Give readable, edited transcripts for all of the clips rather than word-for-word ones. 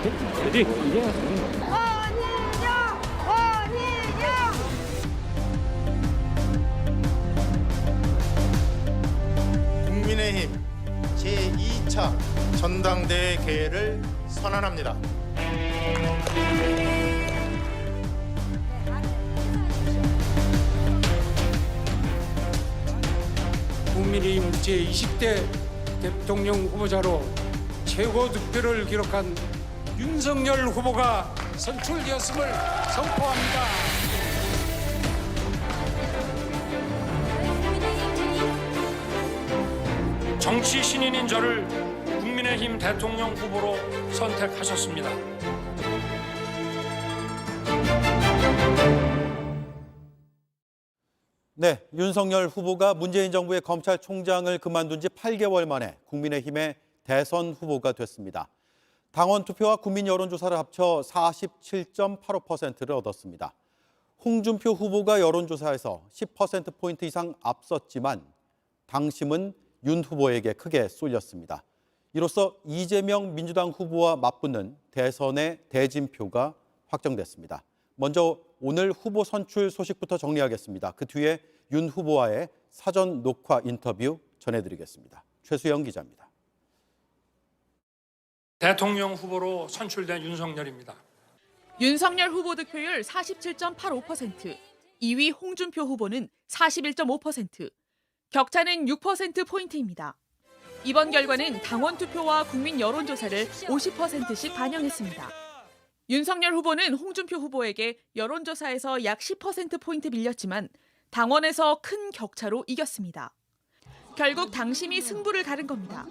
레디. 국민의힘 제2차 전당대회 개회를 선언합니다. 국민의힘 제20대 대통령 후보자로 최고 득표를 기록한 윤석열 후보가 선출되었음을 선포합니다. 정치 신인인 저를 국민의힘 대통령 후보로 선택하셨습니다. 네, 윤석열 후보가 문재인 정부의 검찰총장을 그만둔 지 8개월 만에 국민의힘의 대선 후보가 됐습니다. 당원 투표와 국민 여론조사를 합쳐 47.85%를 얻었습니다. 홍준표 후보가 여론조사에서 10%포인트 이상 앞섰지만 당심은 윤 후보에게 크게 쏠렸습니다. 이로써 이재명 민주당 후보와 맞붙는 대선의 대진표가 확정됐습니다. 먼저 오늘 후보 선출 소식부터 정리하겠습니다. 그 뒤에 윤 후보와의 사전 녹화 인터뷰 전해드리겠습니다. 최수영 기자입니다. 대통령 후보로 선출된 윤석열입니다. 윤석열 후보 득표율 47.85%, 2위 홍준표 후보는 41.5%, 격차는 6%포인트입니다. 이번 결과는 당원 투표와 국민 여론조사를 50%씩 반영했습니다. 윤석열 후보는 홍준표 후보에게 여론조사에서 약 10%포인트 밀렸지만 당원에서 큰 격차로 이겼습니다. 결국 당심이 승부를 가른 겁니다.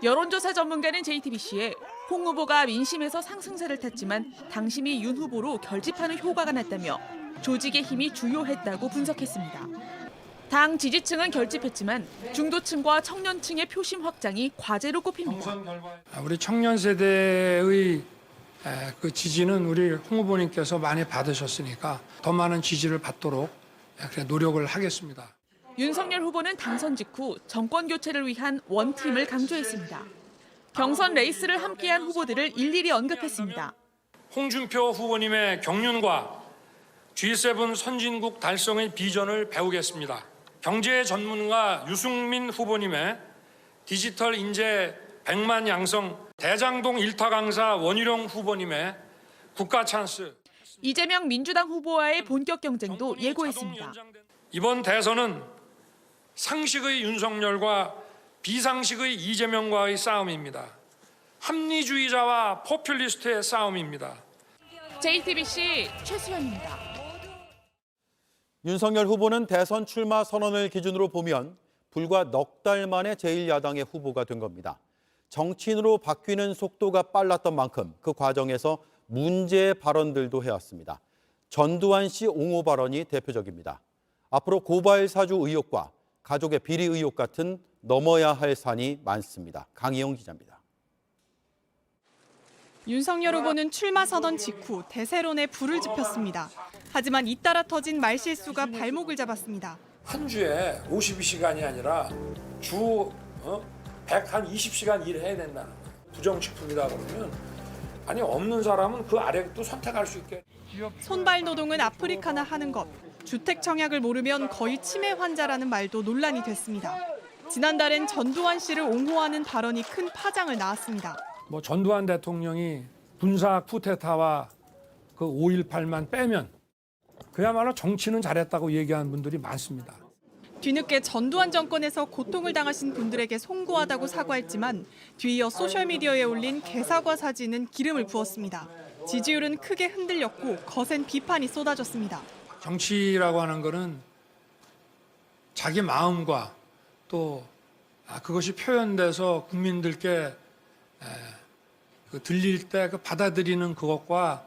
여론조사 전문가는 JTBC에 홍 후보가 민심에서 상승세를 탔지만 당심이 윤 후보로 결집하는 효과가 났다며 조직의 힘이 주요했다고 분석했습니다. 당 지지층은 결집했지만 중도층과 청년층의 표심 확장이 과제로 꼽힙니다. 우리 청년 세대의 그 지지는 우리 홍 후보님께서 많이 받으셨으니까 더 많은 지지를 받도록 노력을 하겠습니다. 윤석열 후보는 당선 직후 정권 교체를 위한 원팀을 강조했습니다. 경선 레이스를 함께한 후보들을 일일이 언급했습니다. 홍준표 후보님의 경륜과 G7 선진국 달성의 비전을 배우겠습니다. 경제 전문가 유승민 후보님의 디지털 인재 100만 양성, 대장동 일타 강사 원희룡 후보님의 국가 찬스. 이재명 민주당 후보와의 본격 경쟁도 예고했습니다. 이번 대선은 상식의 윤석열과 비상식의 이재명과의 싸움입니다. 합리주의자와 포퓰리스트의 싸움입니다. JTBC 최수연입니다. 윤석열 후보는 대선 출마 선언을 기준으로 보면 불과 넉 달 만에 제1야당의 후보가 된 겁니다. 정치인으로 바뀌는 속도가 빨랐던 만큼 그 과정에서 문제의 발언들도 해왔습니다. 전두환 씨 옹호 발언이 대표적입니다. 앞으로 고발 사주 의혹과 가족의 비리 의혹 같은 넘어야 할 산이 많습니다. 강희영 기자입니다. 윤석열 후보는 출마 선언 직후 대세론에 불을 지폈습니다. 하지만 잇따라 터진 말실수가 발목을 잡았습니다. 한 주에 52시간이 아니라 주 120시간 일해야 된다는 거예요. 부정식품이다 그러면 아니 없는 사람은 그 아래 또 선택할 수 있게. 손발 노동은 아프리카나 하는 것. 주택 청약을 모르면 거의 치매 환자라는 말도 논란이 됐습니다. 지난달엔 전두환 씨를 옹호하는 발언이 큰 파장을 낳았습니다. 전두환 대통령이 군사 쿠데타와 그 5.18만 빼면 그야말로 정치는 잘했다고 얘기하는 분들이 많습니다. 뒤늦게 전두환 정권에서 고통을 당하신 분들에게 송구하다고 사과했지만 뒤이어 소셜미디어에 올린 개사과 사진은 기름을 부었습니다. 지지율은 크게 흔들렸고 거센 비판이 쏟아졌습니다. 정치라고 하는 거는 자기 마음과 또 그것이 표현돼서 국민들께 들릴 때 그 받아들이는 그것과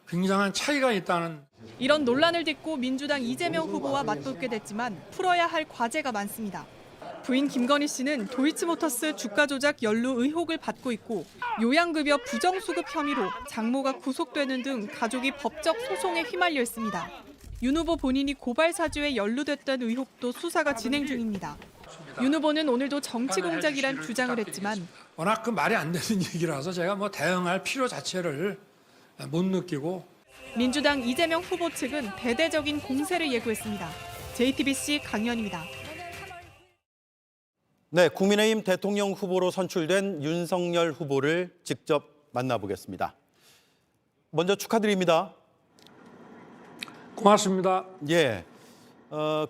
굉장한 차이가 있다는. 이런 논란을 딛고 민주당 이재명 후보와 맞붙게 됐지만 풀어야 할 과제가 많습니다. 부인 김건희 씨는 도이치모터스 주가 조작 연루 의혹을 받고 있고 요양급여 부정수급 혐의로 장모가 구속되는 등 가족이 법적 소송에 휘말려 있습니다. 윤 후보 본인이 고발 사주에 연루됐다는 의혹도 수사가 진행 중입니다. 윤 후보는 오늘도 정치 공작이란 주장을 했지만 워낙 그 말이 안 되는 얘기라서 제가 뭐 대응할 필요 자체를 못 느끼고 민주당 이재명 후보 측은 대대적인 공세를 예고했습니다. JTBC 강연입니다. 네, 국민의힘 대통령 후보로 선출된 윤석열 후보를 직접 만나보겠습니다. 먼저 축하드립니다. 고맙습니다. 예,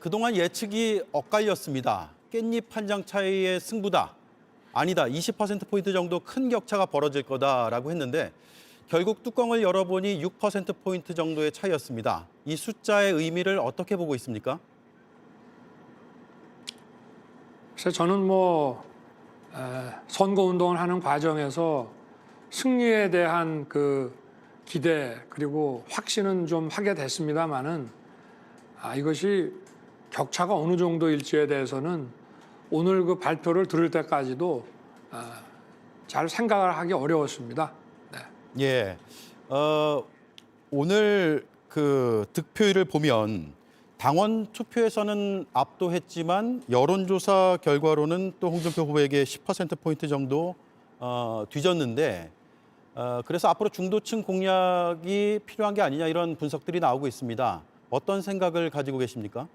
그동안 예측이 엇갈렸습니다. 깻잎 한 장 차이의 승부다. 아니다, 20%포인트 정도 큰 격차가 벌어질 거다라고 했는데 결국 뚜껑을 열어보니 6%포인트 정도의 차이였습니다. 이 숫자의 의미를 어떻게 보고 있습니까? 그래서 저는 선거운동을 하는 과정에서 승리에 대한 그 기대 그리고 확신은 좀 하게 됐습니다만은 이것이 격차가 어느 정도일지에 대해서는 오늘 그 발표를 들을 때까지도 잘 생각을 하기 어려웠습니다. 네. 예, 오늘 그 득표율을 보면 당원 투표에서는 압도했지만 여론조사 결과로는 또 홍준표 후보에게 10%포인트 정도 뒤졌는데 그래서 앞으로 중도층 공략이 필요한 게 아니냐 이런 분석들이 나오고 있습니다. 어떤 생각을 가지고 계십니까?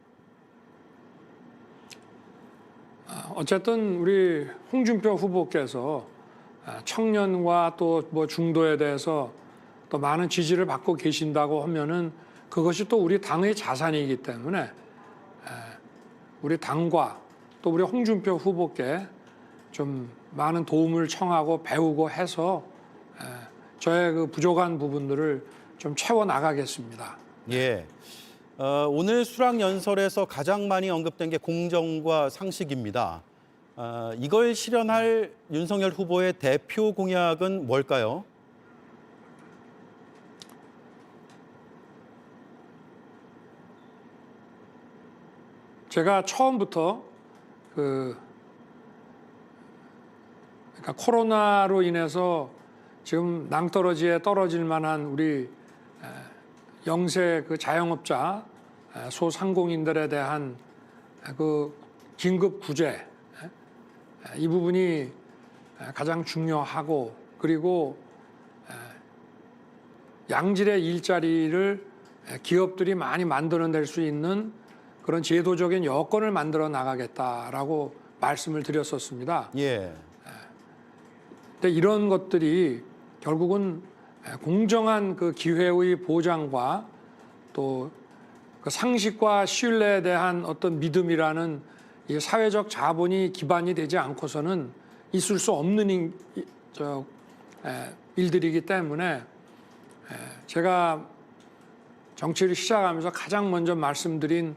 어쨌든 우리 홍준표 후보께서 청년과 또 뭐 중도에 대해서 또 많은 지지를 받고 계신다고 하면은 그것이 또 우리 당의 자산이기 때문에 우리 당과 또 우리 홍준표 후보께 좀 많은 도움을 청하고 배우고 해서 저의 그 부족한 부분들을 좀 채워 나가겠습니다. 예. 오늘 수락연설에서 가장 많이 언급된 게 공정과 상식입니다. 이걸 실현할 윤석열 후보의 대표 공약은 뭘까요? 제가 처음부터 그러니까 코로나로 인해서 지금 낭떠러지에 떨어질 만한 우리 영세 그 자영업자 소상공인들에 대한 그 긴급 구제 이 부분이 가장 중요하고 그리고 양질의 일자리를 기업들이 많이 만들어낼 수 있는 그런 제도적인 여건을 만들어 나가겠다라고 말씀을 드렸었습니다. 예. 근데 이런 것들이 결국은 공정한 그 기회의 보장과 또 그 상식과 신뢰에 대한 어떤 믿음이라는 이 사회적 자본이 기반이 되지 않고서는 있을 수 없는 일들이기 때문에 제가 정치를 시작하면서 가장 먼저 말씀드린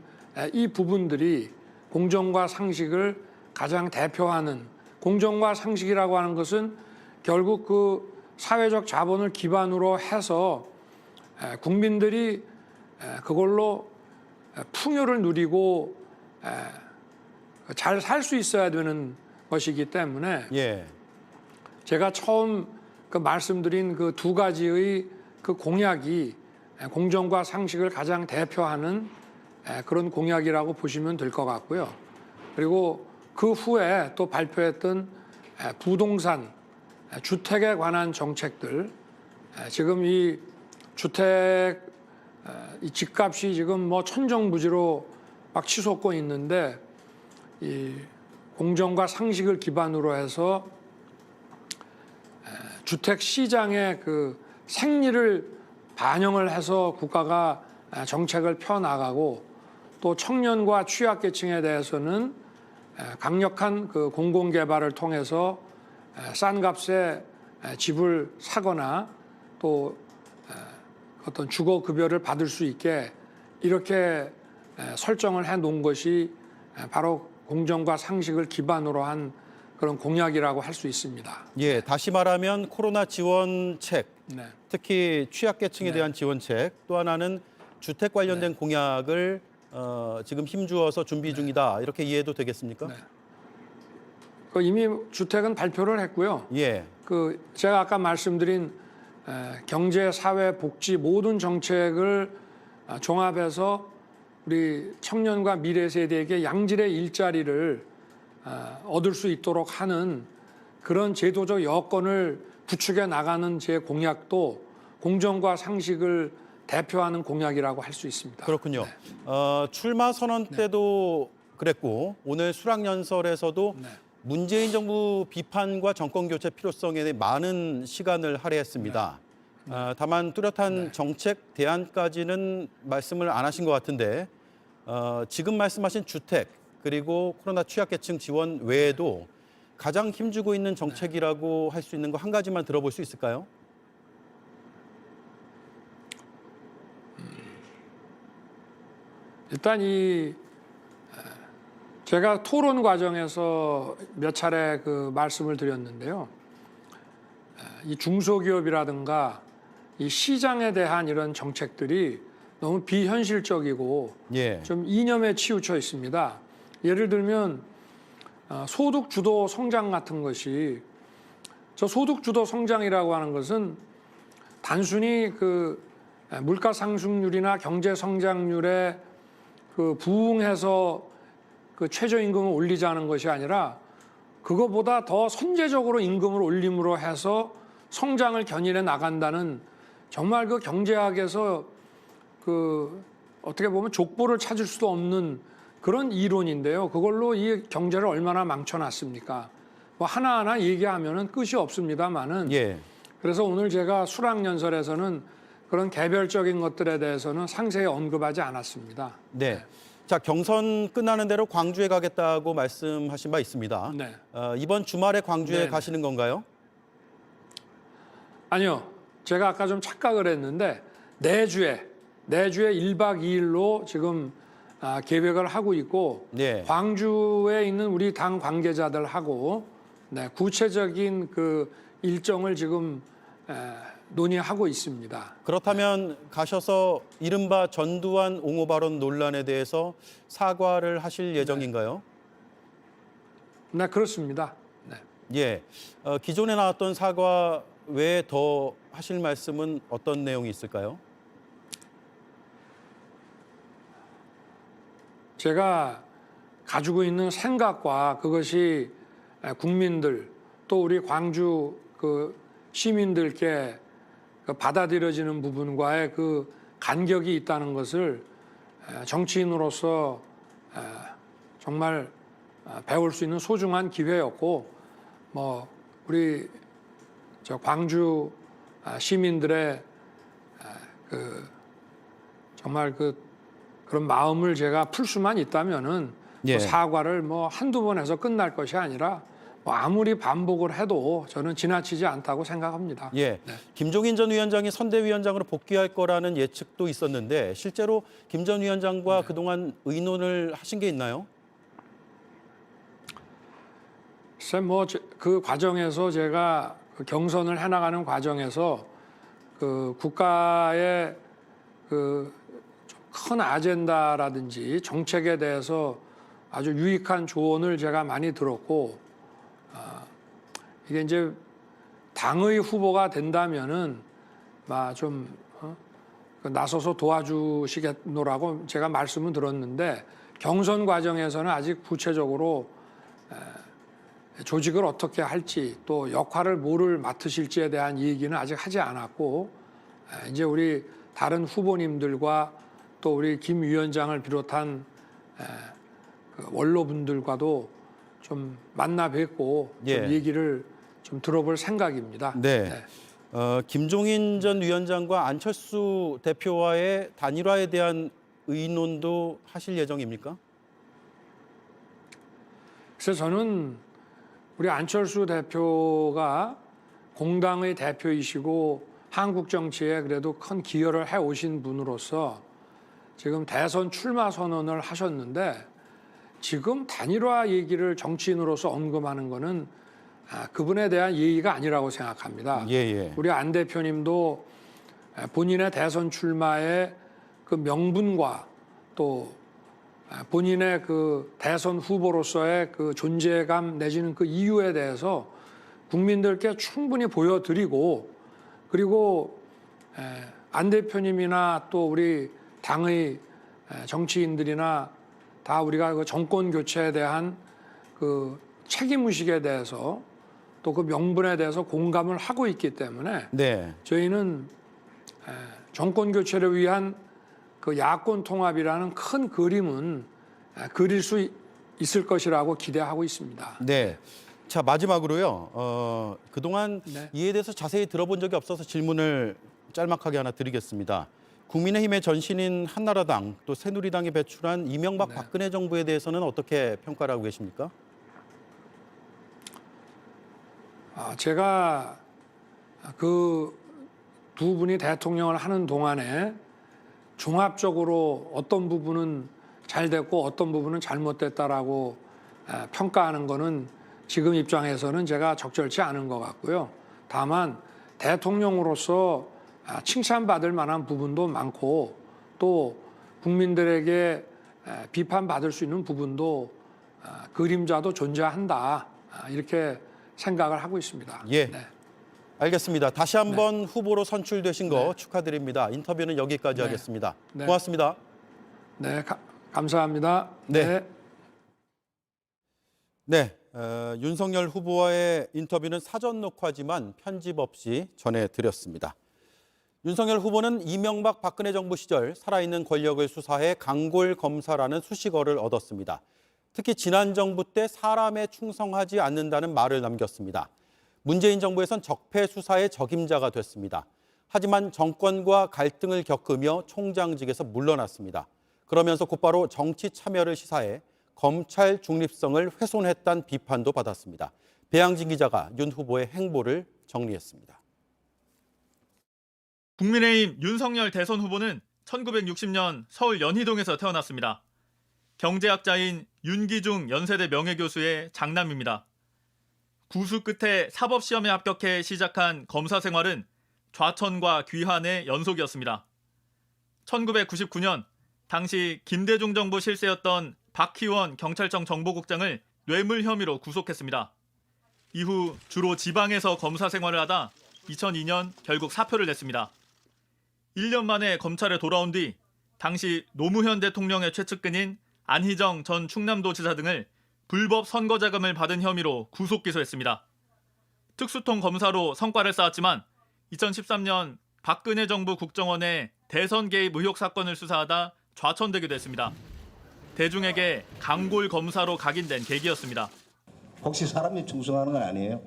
이 부분들이 공정과 상식을 가장 대표하는 공정과 상식이라고 하는 것은 결국 그 사회적 자본을 기반으로 해서 국민들이 그걸로 풍요를 누리고 잘 살 수 있어야 되는 것이기 때문에 예. 제가 처음 그 말씀드린 그 두 가지의 그 공약이 공정과 상식을 가장 대표하는 그런 공약이라고 보시면 될 것 같고요. 그리고 그 후에 또 발표했던 부동산, 주택에 관한 정책들, 지금 이 주택 이 집값이 지금 뭐 천정부지로 막 치솟고 있는데 이 공정과 상식을 기반으로 해서 주택 시장의 그 생리를 반영을 해서 국가가 정책을 펴 나가고 또 청년과 취약계층에 대해서는 강력한 그 공공개발을 통해서 싼 값에 집을 사거나 또 어떤 주거급여를 받을 수 있게 이렇게 설정을 해 놓은 것이 바로 공정과 상식을 기반으로 한 그런 공약이라고 할 수 있습니다. 예, 다시 말하면 코로나 지원책, 네. 특히 취약계층에 대한 지원책, 또 하나는 주택 관련된 공약을 지금 힘주어서 준비 중이다. 이렇게 이해해도 되겠습니까? 네. 그 이미 주택은 발표를 했고요. 예. 그 제가 아까 말씀드린 경제, 사회, 복지 모든 정책을 종합해서 우리 청년과 미래 세대에게 양질의 일자리를 얻을 수 있도록 하는 그런 제도적 여건을 구축해 나가는 제 공약도 공정과 상식을 대표하는 공약이라고 할 수 있습니다. 그렇군요. 출마 선언 때도 그랬고 오늘 수락연설에서도 문재인 정부 비판과 정권 교체 필요성에 대해 많은 시간을 할애했습니다. 다만 뚜렷한 정책 대안까지는 말씀을 안 하신 것 같은데 지금 말씀하신 주택 그리고 코로나 취약계층 지원 외에도 가장 힘주고 있는 정책이라고 할 수 있는 거 한 가지만 들어볼 수 있을까요? 일단 제가 토론 과정에서 몇 차례 그 말씀을 드렸는데요. 이 중소기업이라든가 이 시장에 대한 이런 정책들이 너무 비현실적이고 예. 좀 이념에 치우쳐 있습니다. 예를 들면 소득 주도 성장 같은 것이 저 소득 주도 성장이라고 하는 것은 단순히 그 물가 상승률이나 경제 성장률에 그 부응해서 그 최저임금을 올리자는 것이 아니라 그거보다 더 선제적으로 임금을 올림으로 해서 성장을 견인해 나간다는 정말 그 경제학에서 그 어떻게 보면 족보를 찾을 수도 없는 그런 이론인데요. 그걸로 이 경제를 얼마나 망쳐놨습니까? 뭐 하나하나 얘기하면은 끝이 없습니다만은. 예. 그래서 오늘 제가 수락연설에서는 그런 개별적인 것들에 대해서는 상세히 언급하지 않았습니다. 네. 자, 경선 끝나는 대로 광주에 가겠다고 말씀하신 바 있습니다. 네. 이번 주말에 광주에 네네. 가시는 건가요? 아니요. 제가 아까 좀 착각을 했는데 내주에 1박 2일로 지금 계획을 하고 있고 네. 광주에 있는 우리 당 관계자들하고 구체적인 그 일정을 지금 논의하고 있습니다. 그렇다면 가셔서 이른바 전두환 옹호 발언 논란에 대해서 사과를 하실 예정인가요? 네, 그렇습니다. 네. 예. 기존에 나왔던 사과 외에 더 하실 말씀은 어떤 내용이 있을까요? 제가 가지고 있는 생각과 그것이 국민들 또 우리 광주 그 시민들께 받아들여지는 부분과의 그 간격이 있다는 것을 정치인으로서 정말 배울 수 있는 소중한 기회였고 뭐 우리 저 광주 시민들의 그 정말 그런 마음을 제가 풀 수만 있다면은 예. 사과를 뭐 한두 번 해서 끝날 것이 아니라 뭐 아무리 반복을 해도 저는 지나치지 않다고 생각합니다. 예. 김종인 전 위원장이 선대위원장으로 복귀할 거라는 예측도 있었는데 실제로 김 전 위원장과 그동안 의논을 하신 게 있나요? 글쎄 뭐 그 과정에서 제가 그 경선을 해나가는 과정에서 그 국가의 그 큰 아젠다라든지 정책에 대해서 아주 유익한 조언을 제가 많이 들었고 이게 이제 당의 후보가 된다면은 좀 나서서 도와주시겠노라고 제가 말씀을 들었는데 경선 과정에서는 아직 구체적으로 조직을 어떻게 할지 또 역할을 뭐를 맡으실지에 대한 얘기는 아직 하지 않았고 이제 우리 다른 후보님들과 또 우리 김 위원장을 비롯한 그 원로분들과도 좀 만나 뵙고 예. 좀 얘기를 좀 들어볼 생각입니다. 네. 김종인 전 위원장과 안철수 대표와의 단일화에 대한 의논도 하실 예정입니까? 그래서 저는 우리 안철수 대표가 공당의 대표이시고 한국 정치에 그래도 큰 기여를 해오신 분으로서 지금 대선 출마 선언을 하셨는데 지금 단일화 얘기를 정치인으로서 언급하는 거는 그분에 대한 예의가 아니라고 생각합니다. 예. 우리 안 대표님도 본인의 대선 출마의 그 명분과 또 본인의 그 대선 후보로서의 그 존재감 내지는 그 이유에 대해서 국민들께 충분히 보여드리고 그리고 안 대표님이나 또 우리 당의 정치인들이나 다 우리가 그 정권 교체에 대한 그 그 책임의식에 대해서 또 그 명분에 대해서 공감을 하고 있기 때문에 네. 저희는 정권 교체를 위한 그 야권 통합이라는 큰 그림은 그릴 수 있을 것이라고 기대하고 있습니다. 네. 자, 마지막으로요. 그동안 네. 이에 대해서 자세히 들어본 적이 없어서 질문을 짤막하게 하나 드리겠습니다. 국민의힘의 전신인 한나라당 또 새누리당이 배출한 이명박 네. 박근혜 정부에 대해서는 어떻게 평가를 하고 계십니까? 제가 그 두 분이 대통령을 하는 동안에 종합적으로 어떤 부분은 잘 됐고 어떤 부분은 잘못됐다라고 평가하는 거는 지금 입장에서는 제가 적절치 않은 것 같고요. 다만 대통령으로서 칭찬받을 만한 부분도 많고 또 국민들에게 비판받을 수 있는 부분도 그림자도 존재한다. 이렇게 생각을 하고 있습니다. 예. 네. 알겠습니다. 다시 한번 후보로 선출되신 거 축하드립니다. 인터뷰는 여기까지 네. 하겠습니다. 네. 고맙습니다. 네, 감사합니다. 네. 네, 윤석열 후보와의 인터뷰는 사전 녹화지만 편집 없이 전해드렸습니다. 윤석열 후보는 이명박 박근혜 정부 시절 살아있는 권력을 수사해 강골 검사라는 수식어를 얻었습니다. 특히 지난 정부 때 사람에 충성하지 않는다는 말을 남겼습니다. 문재인 정부에선 적폐 수사의 적임자가 됐습니다. 하지만 정권과 갈등을 겪으며 총장직에서 물러났습니다. 그러면서 곧바로 정치 참여를 시사해 검찰 중립성을 훼손했다는 비판도 받았습니다. 배양진 기자가 윤 후보의 행보를 정리했습니다. 국민의힘 윤석열 대선 후보는 1960년 서울 연희동에서 태어났습니다. 경제학자인 윤기중 연세대 명예교수의 장남입니다. 구수 끝에 사법시험에 합격해 시작한 검사 생활은 좌천과 귀환의 연속이었습니다. 1999년 당시 김대중 정부 실세였던 박희원 경찰청 정보국장을 뇌물 혐의로 구속했습니다. 이후 주로 지방에서 검사 생활을 하다 2002년 결국 사표를 냈습니다. 1년 만에 검찰에 돌아온 뒤 당시 노무현 대통령의 최측근인 안희정 전 충남도지사 등을 불법 선거 자금을 받은 혐의로 구속 기소했습니다. 특수통 검사로 성과를 쌓았지만 2013년 박근혜 정부 국정원의 대선 개입 의혹 사건을 수사하다 좌천되기도 했습니다. 대중에게 강골 검사로 각인된 계기였습니다. 혹시 사람에 충성하는 건 아니에요?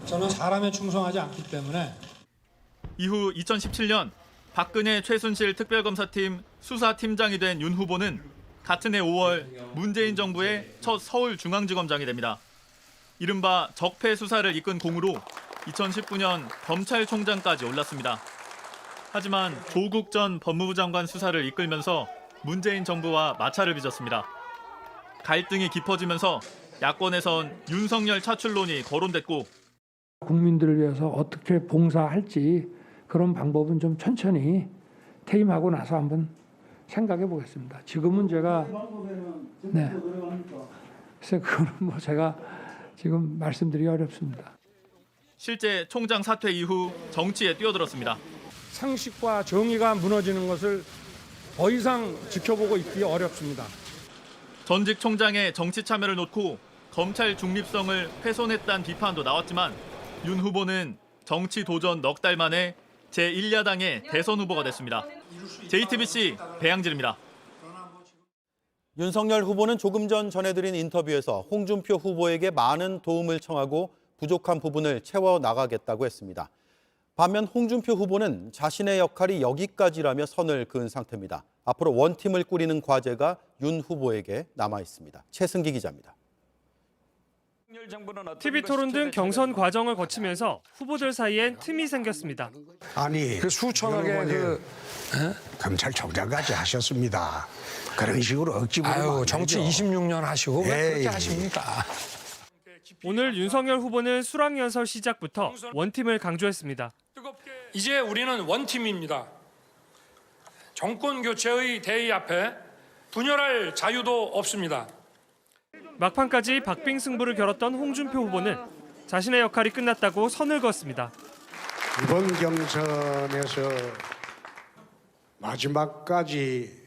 저는 사람에 충성하지 않기 때문에 이후 2017년 박근혜 최순실 특별검사팀 수사팀장이 된 윤 후보는 같은 해 5월 문재인 정부의 첫 서울중앙지검장이 됩니다. 이른바 적폐 수사를 이끈 공으로 2019년 검찰총장까지 올랐습니다. 하지만 조국 전 법무부 장관 수사를 이끌면서 문재인 정부와 마찰을 빚었습니다. 갈등이 깊어지면서 야권에선 윤석열 차출론이 거론됐고 국민들을 위해서 어떻게 봉사할지 그런 방법은 좀 천천히 퇴임하고 나서 한번 생각해 보겠습니다. 지금은 제가 그래서 그거는 뭐 제가 지금 말씀드리기 어렵습니다. 실제 총장 사퇴 이후 정치에 뛰어들었습니다. 상식과 정의가 무너지는 것을 더 이상 지켜보고 있기 어렵습니다. 전직 총장의 정치 참여를 놓고 검찰 중립성을 훼손했다는 비판도 나왔지만 윤 후보는 정치 도전 넉 달 만에 제1야당의 대선 후보가 됐습니다. JTBC 배양진입니다. 윤석열 후보는 조금 전 전해드린 인터뷰에서 홍준표 후보에게 많은 도움을 청하고 부족한 부분을 채워나가겠다고 했습니다. 반면 홍준표 후보는 자신의 역할이 여기까지라며 선을 그은 상태입니다. 앞으로 원팀을 꾸리는 과제가 윤 후보에게 남아 있습니다. 최승기 기자입니다. TV토론 등 경선 과정을 거치면서 후보들 사이엔 틈이 생겼습니다. 아니 그 수천억의 검찰총장까지 하셨습니다. 그런 식으로 억지 부리면 안 정치 되죠. 26년 하시고 왜 그렇게 에이. 하십니까? 오늘 윤석열 후보는 수락연설 시작부터 원팀을 강조했습니다. 이제 우리는 원팀입니다. 정권 교체의 대의 앞에 분열할 자유도 없습니다. 막판까지 박빙승부를 겨뤘던 홍준표 후보는 자신의 역할이 끝났다고 선을 그었습니다. 이번 경선에서 마지막까지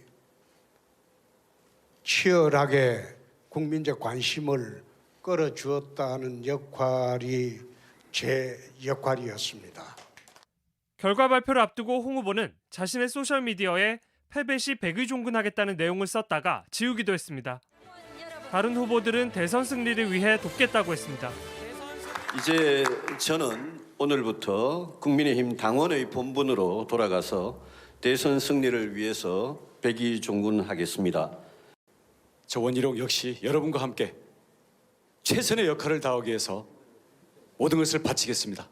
치열하게 국민적 관심을 끌어주었다는 역할이 제 역할이었습니다. 결과 발표를 앞두고 홍 후보는 자신의 소셜미디어에 패배 시 백의종군하겠다는 내용을 썼다가 지우기도 했습니다. 다른 후보들은 대선 승리를 위해 돕겠다고 했습니다. 이제 저는 오늘부터 국민의힘 당원의 본분으로 돌아가서 대선 승리를 위해서 백의종군하겠습니다. 저 원희룡 역시 여러분과 함께 최선의 역할을 다하기 위해서 모든 것을 바치겠습니다.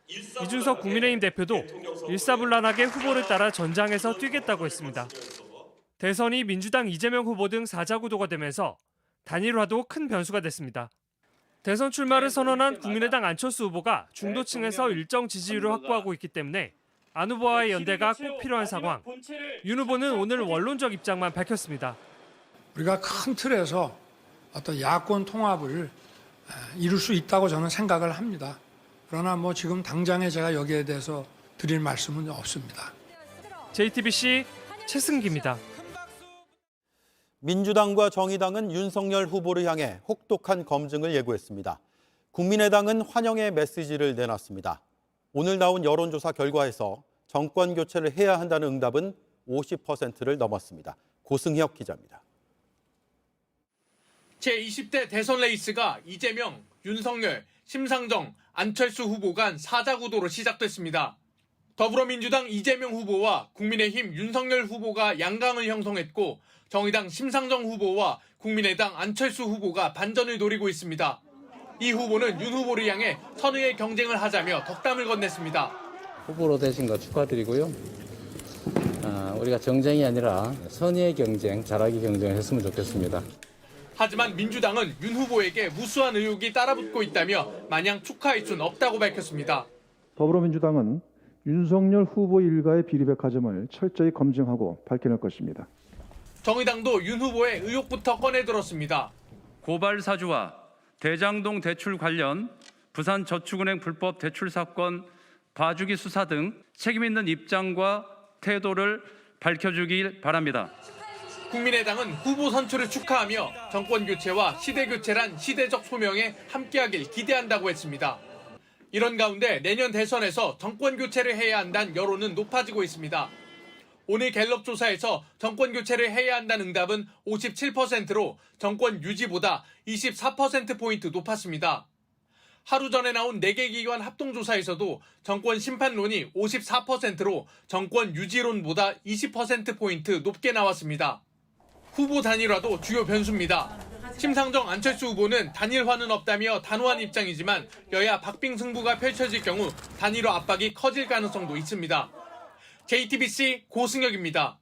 이준석 국민의힘 대표도 일사불란하게 후보를 따라 전장에서 뛰겠다고 했습니다. 대선이 민주당 이재명 후보 등 4자 구도가 되면서 단일화도 큰 변수가 됐습니다. 대선 출마를 선언한 국민의당 안철수 후보가 중도층에서 일정 지지율을 확보하고 있기 때문에 안 후보와의 연대가 꼭 필요한 상황. 윤 후보는 오늘 원론적 입장만 밝혔습니다. 우리가 큰 틀에서 어떤 야권 통합을 이룰 수 있다고 저는 생각을 합니다. 그러나 뭐 지금 당장에 제가 여기에 대해서 드릴 말씀은 없습니다. JTBC 최승기입니다. 민주당과 정의당은 윤석열 후보를 향해 혹독한 검증을 예고했습니다. 국민의당은 환영의 메시지를 내놨습니다. 오늘 나온 여론조사 결과에서 정권 교체를 해야 한다는 응답은 50%를 넘었습니다. 고승혁 기자입니다. 제20대 대선 레이스가 이재명, 윤석열, 심상정, 안철수 후보 간 4자 구도로 시작됐습니다. 더불어민주당 이재명 후보와 국민의힘 윤석열 후보가 양강을 형성했고 정의당 심상정 후보와 국민의당 안철수 후보가 반전을 노리고 있습니다. 이 후보는 윤 후보를 향해 선의의 경쟁을 하자며 덕담을 건넸습니다. 후보로 되신 거 축하드리고요. 우리가 정쟁이 아니라 선의의 경쟁, 잘하기 경쟁을 했으면 좋겠습니다. 하지만 민주당은 윤 후보에게 무수한 의혹이 따라붙고 있다며 마냥 축하할 순 없다고 밝혔습니다. 더불어민주당은 윤석열 후보 일가의 비리백화점을 철저히 검증하고 밝혀낼 것입니다. 정의당도 윤 후보의 의혹부터 꺼내들었습니다. 고발 사주와 대장동 대출 관련 부산저축은행 불법 대출 사건 봐주기 수사 등 책임 있는 입장과 태도를 밝혀주길 바랍니다. 국민의당은 후보 선출을 축하하며 정권 교체와 시대 교체란 시대적 소명에 함께하길 기대한다고 했습니다. 이런 가운데 내년 대선에서 정권 교체를 해야 한다는 여론은 높아지고 있습니다. 오늘 갤럽 조사에서 정권 교체를 해야 한다는 응답은 57%로 정권 유지보다 24%포인트 높았습니다. 하루 전에 나온 4개 기관 합동조사에서도 정권 심판론이 54%로 정권 유지론보다 20%포인트 높게 나왔습니다. 후보 단일화도 주요 변수입니다. 심상정 안철수 후보는 단일화는 없다며 단호한 입장이지만 여야 박빙 승부가 펼쳐질 경우 단일화 압박이 커질 가능성도 있습니다. JTBC 고승혁입니다.